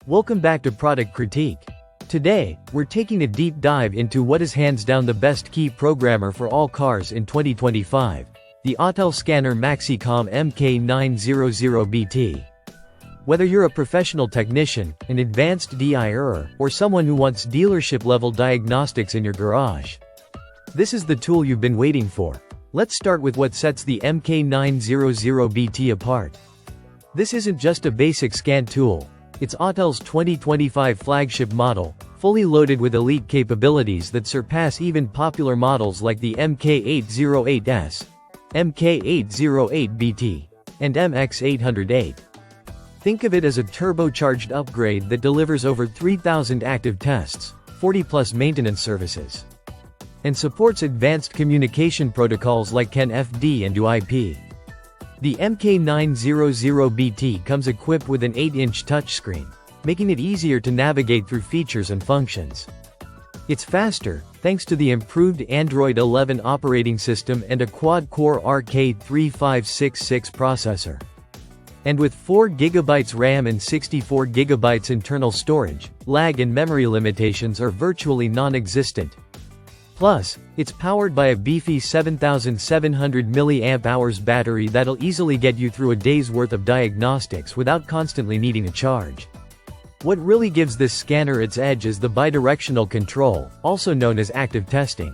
Welcome back to Product Critique. Today, we're taking a deep dive into what is hands down the best key programmer for all cars in 2025, the Autel scanner MaxiCOM MK900BT. Whether you're a professional technician, an advanced DIer, or someone who wants dealership-level diagnostics in your garage, this is the tool you've been waiting for. Let's start with what sets the MK900BT apart. This isn't just a basic scan tool. It's Autel's 2025 flagship model, fully loaded with elite capabilities that surpass even popular models like the MK808S, MK808BT, and MX808. Think of it as a turbocharged upgrade that delivers over 3,000 active tests, 40+ maintenance services, and supports advanced communication protocols like CAN-FD and UIP. The MK900BT comes equipped with an 8-inch touchscreen, making it easier to navigate through features and functions. It's faster, thanks to the improved Android 11 operating system and a quad-core RK3566 processor. And with 4GB RAM and 64GB internal storage, lag and memory limitations are virtually non-existent. Plus, it's powered by a beefy 7,700 mAh battery that'll easily get you through a day's worth of diagnostics without constantly needing a charge. What really gives this scanner its edge is the bidirectional control, also known as active testing.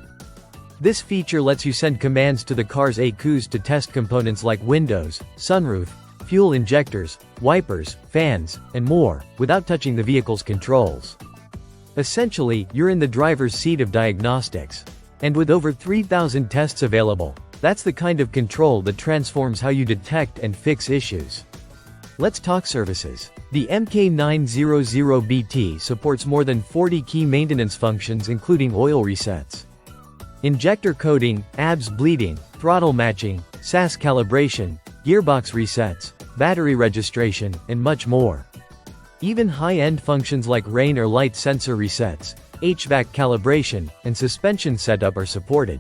This feature lets you send commands to the car's ECUs to test components like windows, sunroof, fuel injectors, wipers, fans, and more, without touching the vehicle's controls. Essentially, you're in the driver's seat of diagnostics. And with over 3,000 tests available, that's the kind of control that transforms how you detect and fix issues. Let's talk services. The MK900BT supports more than 40 key maintenance functions including oil resets, injector coating, ABS bleeding, throttle matching, SAS calibration, gearbox resets, battery registration, and much more. Even high-end functions like rain or light sensor resets, HVAC calibration, and suspension setup are supported.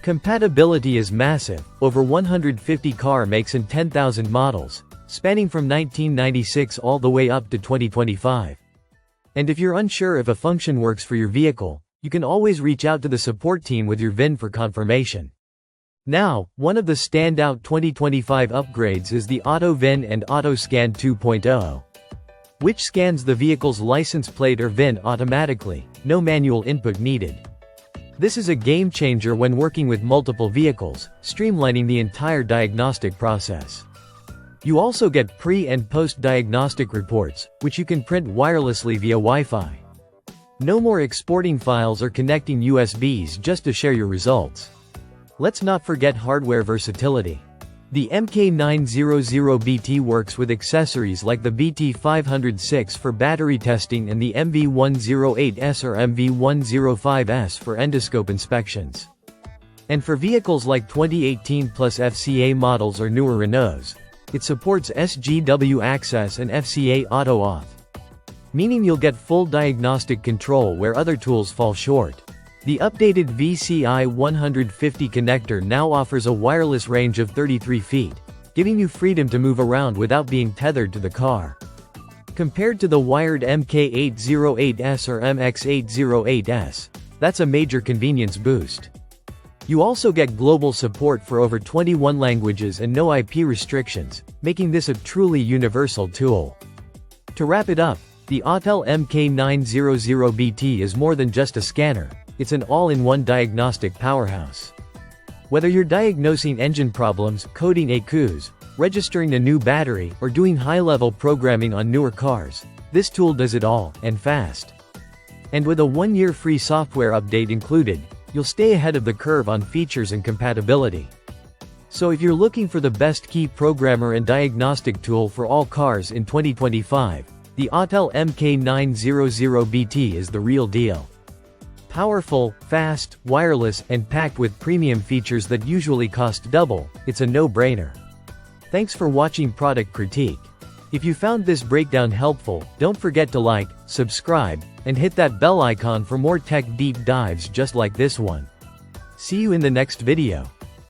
Compatibility is massive, over 150 car makes and 10,000 models, spanning from 1996 all the way up to 2025. And if you're unsure if a function works for your vehicle, you can always reach out to the support team with your VIN for confirmation. Now, one of the standout 2025 upgrades is the AutoVIN and AutoScan 2.0. which scans the vehicle's license plate or VIN automatically, no manual input needed. This is a game changer when working with multiple vehicles, streamlining the entire diagnostic process. You also get pre- and post-diagnostic reports, which you can print wirelessly via Wi-Fi. No more exporting files or connecting USBs just to share your results. Let's not forget hardware versatility. The MK900BT works with accessories like the BT506 for battery testing and the MV108S or MV105S for endoscope inspections. And for vehicles like 2018 plus FCA models or newer Renaults, it supports SGW Access and FCA AutoAuth, meaning you'll get full diagnostic control where other tools fall short. The updated VCI 150 connector now offers a wireless range of 33 feet, giving you freedom to move around without being tethered to the car. Compared to the wired MK808S or MX808S, that's a major convenience boost. You also get global support for over 21 languages and no IP restrictions, making this a truly universal tool. To wrap it up, the Autel MK900BT is more than just a scanner. It's an all-in-one diagnostic powerhouse. Whether you're diagnosing engine problems, coding ECUs, registering a new battery, or doing high-level programming on newer cars, this tool does it all, and fast. And with a 1-year free software update included, you'll stay ahead of the curve on features and compatibility. So if you're looking for the best key programmer and diagnostic tool for all cars in 2025, the Autel MK900BT is the real deal. Powerful, fast, wireless, and packed with premium features that usually cost double, it's a no-brainer. Thanks for watching Product Critique. If you found this breakdown helpful, don't forget to like, subscribe, and hit that bell icon for more tech deep dives just like this one. See you in the next video.